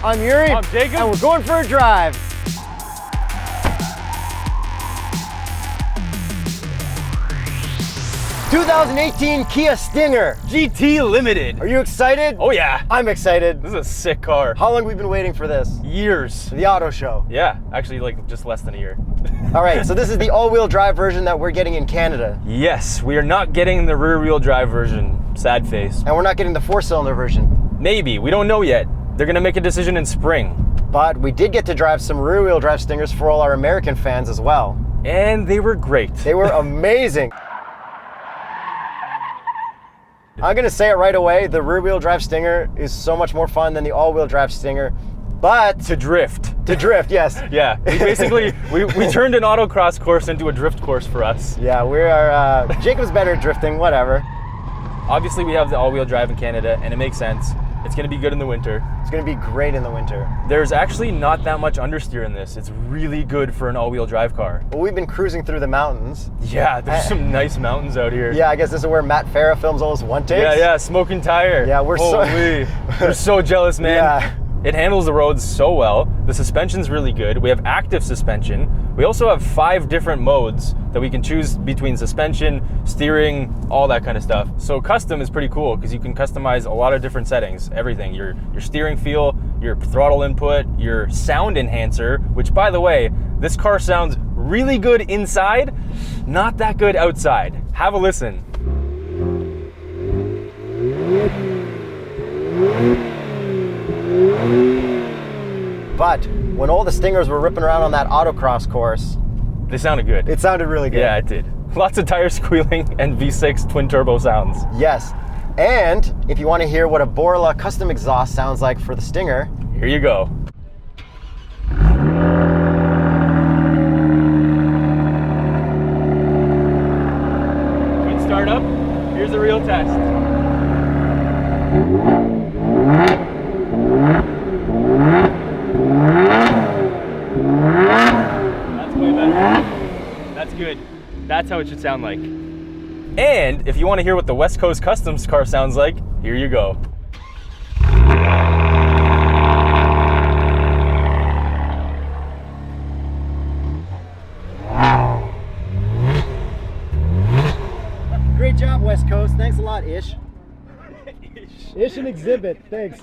I'm Yuri. I'm Jakub. And we're going for a drive. ...2018 Kia Stinger. GT Limited. Are you excited? Oh yeah. I'm excited. This is a sick car. How long have we been waiting for this? Years. The auto show. Yeah, actually like just less than a year. All right, so this is the all-wheel drive version that we're getting in Canada. Yes, we are not getting the rear-wheel drive version. Sad face. And we're not getting the 4-cylinder version. Maybe, we don't know yet. They're gonna make a decision in spring. But we did get to drive some rear-wheel drive Stingers for all our American fans as well. And they were great. They were amazing. I'm gonna say it right away, the rear-wheel drive Stinger is so much more fun than the all-wheel drive Stinger, but... To drift. To drift, yes. Yeah, we turned an autocross course into a drift course for us. Yeah, we are, Jakub's better at drifting, whatever. Obviously we have the all-wheel drive in Canada, and it makes sense. It's gonna be good in the winter. It's gonna be great in the winter. There's actually not that much understeer in this. It's really good for an all-wheel drive car. Well, we've been cruising through the mountains. Yeah, there's some nice mountains out here. Yeah, I guess this is where Matt Farah films all his one-takes. Yeah, smoking tire. Yeah, we're we're so jealous, man. Yeah. It handles the roads so well. The suspension's really good. We have active suspension. We also have 5 different modes that we can choose between suspension, steering, all that kind of stuff. So custom is pretty cool because you can customize a lot of different settings, everything. Your steering feel, your throttle input, your sound enhancer, which by the way, this car sounds really good inside, not that good outside. Have a listen. But when all the Stingers were ripping around on that autocross course, they sounded good. It sounded really good. Yeah, it did. Lots of tire squealing and V6 twin turbo sounds. Yes. And if you want to hear what a Borla custom exhaust sounds like for the Stinger, here you go. Good startup. Here's a real test. That's way better. That's good. That's how it should sound like. And if you want to hear what the West Coast Customs car sounds like, here you go. Great job, West Coast. Thanks a lot, Ish. Ish and Exhibit. Thanks.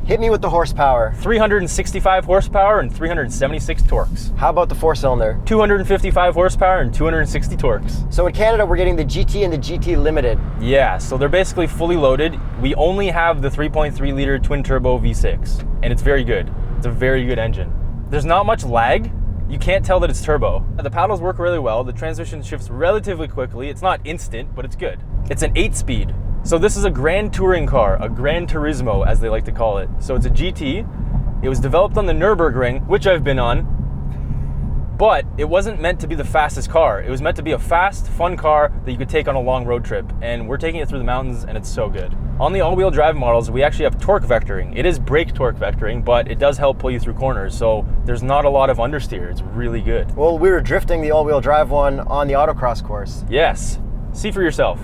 Hit me with the horsepower. 365 horsepower and 376 torques. How about the 4-cylinder? 255 horsepower and 260 torques. So in Canada, we're getting the GT and the GT Limited. Yeah, so they're basically fully loaded. We only have the 3.3 liter twin turbo V6, and it's very good. It's a very good engine. There's not much lag. You can't tell that it's turbo. The paddles work really well. The transmission shifts relatively quickly. It's not instant, but it's good. It's an 8-speed. So this is a Grand Touring car, a Gran Turismo as they like to call it. So it's a GT. It was developed on the Nürburgring, which I've been on, but it wasn't meant to be the fastest car. It was meant to be a fast, fun car that you could take on a long road trip, and we're taking it through the mountains, and it's so good. On the all-wheel drive models, we actually have torque vectoring. It is brake torque vectoring, but it does help pull you through corners, so there's not a lot of understeer. It's really good. Well, we were drifting the all-wheel drive one on the autocross course. Yes. See for yourself.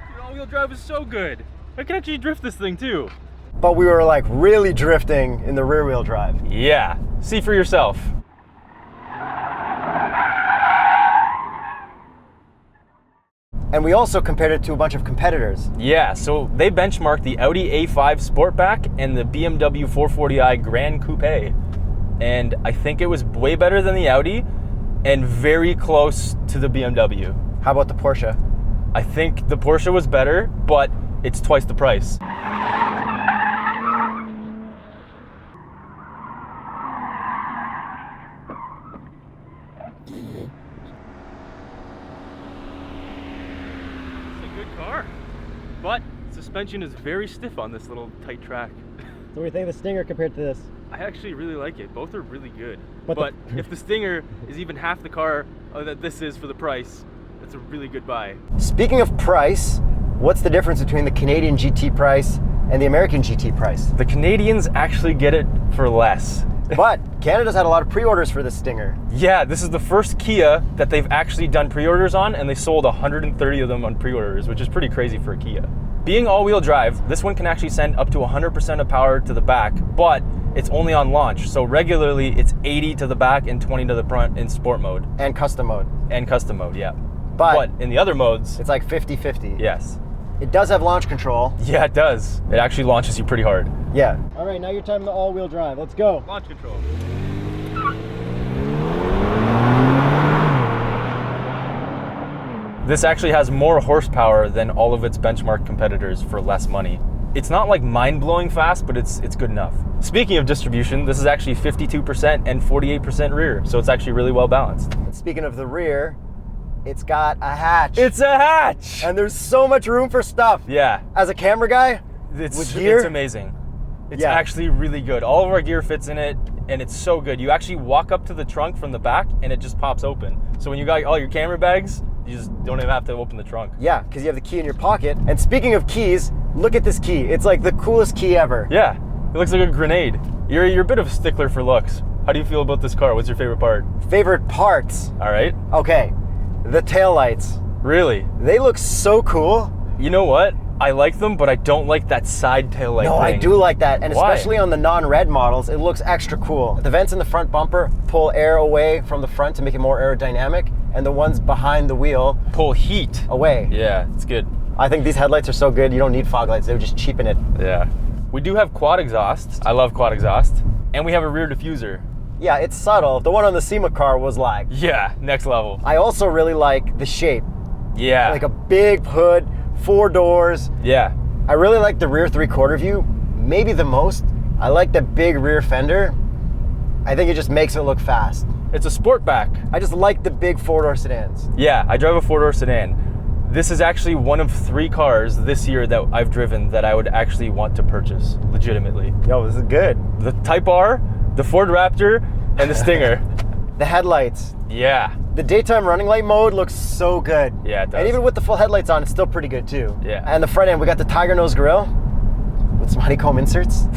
Dude, all-wheel drive is so good. I can actually drift this thing too. But we were like really drifting in the rear-wheel drive. Yeah, see for yourself. And we also compared it to a bunch of competitors. Yeah, so they benchmarked the Audi A5 Sportback and the BMW 440i Grand Coupe. And I think it was way better than the Audi and very close to the BMW. How about the Porsche? I think the Porsche was better, but it's twice the price. Car, but suspension is very stiff on this little tight track. So what do you think of the Stinger compared to this? I actually really like it. Both are really good. But if the Stinger is even half the car that this is for the price, it's a really good buy. Speaking of price, what's the difference between the Canadian GT price and the American GT price? The Canadians actually get it for less. But Canada's had a lot of pre-orders for this Stinger. Yeah, this is the first Kia that they've actually done pre-orders on, and they sold 130 of them on pre-orders, which is pretty crazy for a Kia. Being all-wheel drive, this one can actually send up to 100% of power to the back, but it's only on launch. So regularly, it's 80 to the back and 20 to the front in sport mode. And custom mode. And custom mode, yeah. But in the other modes, it's like 50-50. yes. It does have launch control. Yeah, it does. It actually launches you pretty hard. Yeah. All right, now your time to all-wheel drive. Let's go. Launch control. This actually has more horsepower than all of its benchmark competitors for less money. It's not like mind-blowing fast, but it's good enough. Speaking of distribution, this is actually 52% and 48% rear, so it's actually really well balanced. Speaking of the rear, it's got a hatch. It's a hatch! And there's so much room for stuff. Yeah. As a camera guy, with gear, it's amazing. It's actually really good. All of our gear fits in it, and it's so good. You actually walk up to the trunk from the back, and it just pops open. So when you got all your camera bags, you just don't even have to open the trunk. Yeah, because you have the key in your pocket. And speaking of keys, look at this key. It's like the coolest key ever. Yeah, it looks like a grenade. You're a bit of a stickler for looks. How do you feel about this car? What's your favorite part? Favorite parts? All right. Okay, the taillights. Really? They look so cool. You know what? I like them, but I don't like that side taillight No, thing. I do like that, and Why? especially on the non-red models, it looks extra cool. The vents in the front bumper pull air away from the front to make it more aerodynamic, and the ones behind the wheel Pull heat away. Yeah, it's good. I think these headlights are so good, you don't need fog lights, they would just cheapen it. Yeah. We do have quad exhaust. I love quad exhaust. And we have a rear diffuser. Yeah, it's subtle. The one on the SEMA car was like. Yeah, next level. I also really like the shape. Yeah. Like a big hood, 4 doors. Yeah. I really like the rear 3/4 view, maybe the most. I like the big rear fender. I think it just makes it look fast. It's a sportback. I just like the big 4-door sedans. Yeah, I drive a 4-door sedan. This is actually one of 3 cars this year that I've driven that I would actually want to purchase, legitimately. Yo, this is good. The Type R, the Ford Raptor, and the Stinger. The headlights. Yeah. The daytime running light mode looks so good. Yeah, it does. And even with the full headlights on, it's still pretty good too. Yeah. And the front end, we got the Tiger Nose grille with some honeycomb inserts.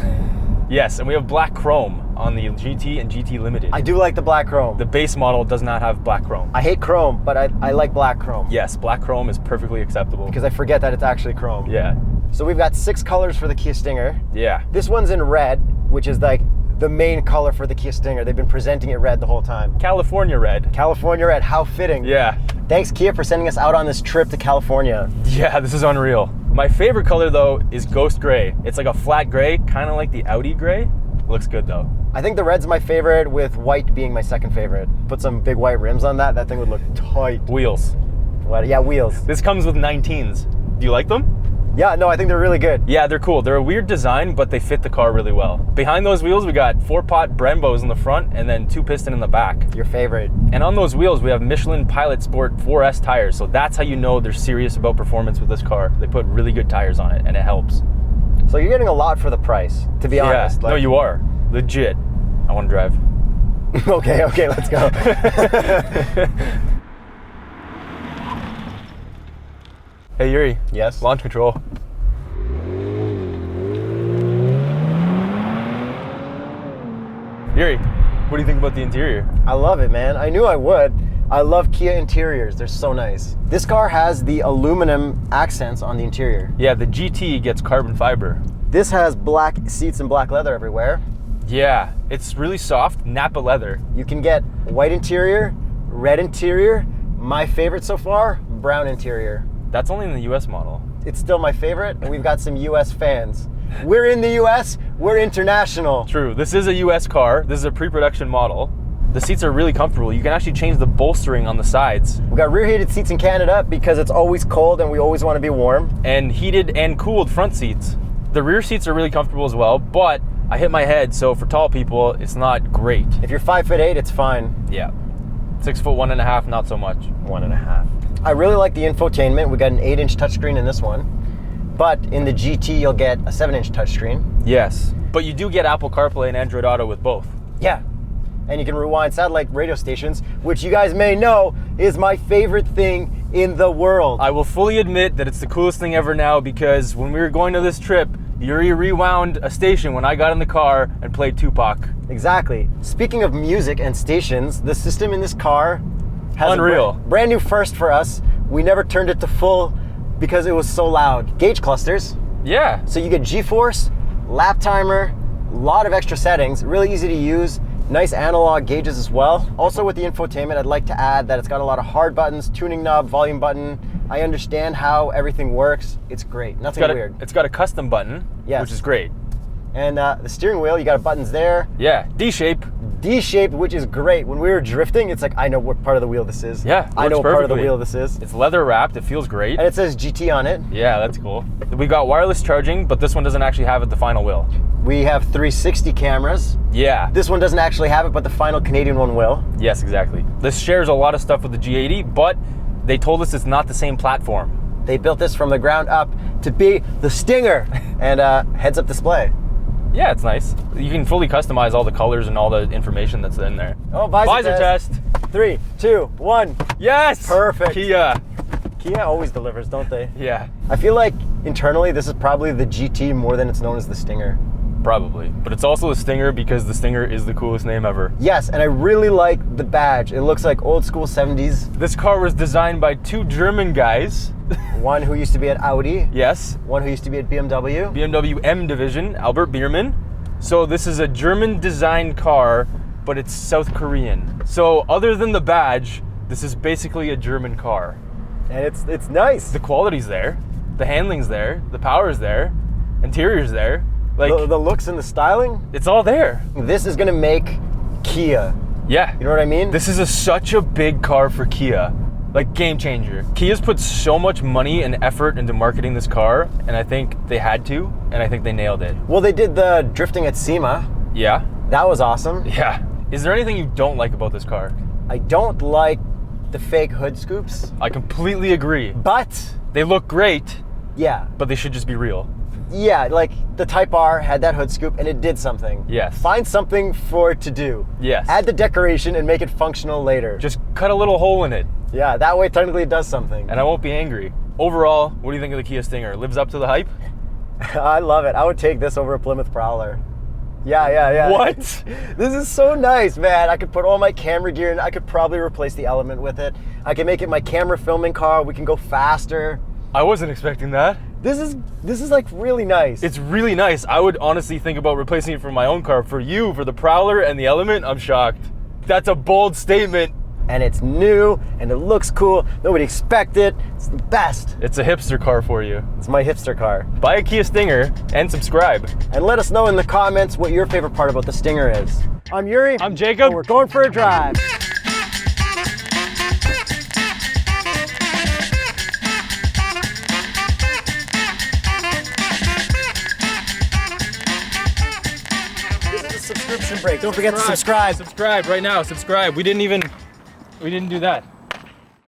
Yes, and we have black chrome on the GT and GT Limited. I do like the black chrome. The base model does not have black chrome. I hate chrome, but I like black chrome. Yes, black chrome is perfectly acceptable. Because I forget that it's actually chrome. Yeah. So we've got 6 colors for the Kia Stinger. Yeah. This one's in red, which is like the main color for the Kia Stinger. They've been presenting it red the whole time. California red. California red, how fitting. Yeah. Thanks Kia for sending us out on this trip to California. Yeah, this is unreal. My favorite color though is ghost gray. It's like a flat gray, kind of like the Audi gray. Looks good though. I think the red's my favorite, with white being my second favorite. Put some big white rims on that thing would look tight. Wheels. What? Yeah, wheels. This comes with 19s. Do you like them? Yeah, no, I think they're really good. Yeah, they're cool. They're a weird design, but they fit the car really well. Behind those wheels, we got 4-pot Brembos in the front and then 2-piston in the back. Your favorite. And on those wheels, we have Michelin Pilot Sport 4S tires. So that's how you know they're serious about performance with this car. They put really good tires on it and it helps. So you're getting a lot for the price, to be honest. No, you are. Legit. I want to drive. Okay, let's go. Hey Yuri. Yes? Launch control. Yuri, what do you think about the interior? I love it, man. I knew I would. I love Kia interiors. They're so nice. This car has the aluminum accents on the interior. Yeah, the GT gets carbon fiber. This has black seats and black leather everywhere. Yeah, it's really soft, Napa leather. You can get white interior, red interior. My favorite so far, brown interior. That's only in the US model. It's still my favorite, and we've got some US fans. We're in the US, we're international. True, this is a US car. This is a pre-production model. The seats are really comfortable. You can actually change the bolstering on the sides. We got rear heated seats in Canada because it's always cold and we always want to be warm. And heated and cooled front seats. The rear seats are really comfortable as well, but I hit my head, so for tall people, it's not great. If you're 5'8", it's fine. Yeah. 6'1.5", not so much. 1.5. I really like the infotainment. We got an 8-inch touchscreen in this one, but in the GT you'll get a 7-inch touchscreen. Yes, but you do get Apple CarPlay and Android Auto with both. Yeah, and you can rewind satellite radio stations, which you guys may know is my favorite thing in the world. I will fully admit that it's the coolest thing ever now, because when we were going to this trip, Yuri rewound a station when I got in the car and played Tupac. Exactly. Speaking of music and stations, the system in this car has Unreal. a brand new first for us. We never turned it to full because it was so loud. Gauge clusters. Yeah. So you get G-force, lap timer, a lot of extra settings, really easy to use. Nice analog gauges as well. Also with the infotainment, I'd like to add that it's got a lot of hard buttons, tuning knob, volume button. I understand how everything works. It's great, nothing weird. It's got a custom button, Yes. which is great. And the steering wheel, you got buttons there. Yeah, D-shape. D-shaped, which is great. When we were drifting, it's like, I know what part of the wheel this is. Yeah, I know what works part of the perfectly. wheel this is. It's leather wrapped, it feels great. And it says GT on it. Yeah, that's cool. We got wireless charging, but this one doesn't actually have it, the final will. We have 360 cameras. Yeah. This one doesn't actually have it, but the final Canadian one will. Yes, exactly. This shares a lot of stuff with the G80, but they told us it's not the same platform. They built this from the ground up to be the Stinger and heads-up display. Yeah, it's nice. You can fully customize all the colors and all the information that's in there. Oh, Visor test. 3, 2, 1. Yes! Perfect. Kia. Kia always delivers, don't they? Yeah, I feel like internally this is probably the GT more than it's known as the Stinger. probably. But it's also the Stinger because the Stinger is the coolest name ever. Yes, and I really like the badge. It looks like old school 70s. This car was designed by two German guys. One who used to be at Audi, Yes. one who used to be at BMW. BMW M Division, Albert Biermann. So this is a German designed car, but it's South Korean. So other than the badge, this is basically a German car. And it's nice. The quality's there, the handling's there, the power's there, interior's there. Like, The looks and the styling. it's all there. This is gonna make Kia. Yeah. You know what I mean? This is such a big car for Kia. Like, game changer. Kia's put so much money and effort into marketing this car, and I think they had to, and I think they nailed it. Well, they did the drifting at SEMA. Yeah? That was awesome. Yeah. Is there anything you don't like about this car? I don't like the fake hood scoops, I completely agree. but They look great, yeah, but they should just be real. yeah, like the Type R had that hood scoop and it did something. Yes. Find something for it to do. Yes. Add the decoration and make it functional later. Just cut a little hole in it, Yeah, that way technically it does something. and I won't be angry. Overall, what do you think of the Kia Stinger? Lives up to the hype? I love it. I would take this over a Plymouth Prowler. Yeah. What? This is so nice, man. I could put all my camera gear in. I could probably replace the Element with it. I can make it my camera filming car. We can go faster. I wasn't expecting that. This is like really nice. It's really nice. I would honestly think about replacing it for my own car. For you, for the Prowler and the Element, I'm shocked. That's a bold statement. and it's new and it looks cool. Nobody expected. It's the best. It's a hipster car for you. It's my hipster car. Buy a Kia Stinger and subscribe. And let us know in the comments what your favorite part about the Stinger is. I'm Yuri. I'm Jacob. And we're going for a drive. This is a subscription break. Don't forget to subscribe. Subscribe right now. Subscribe. We didn't do that.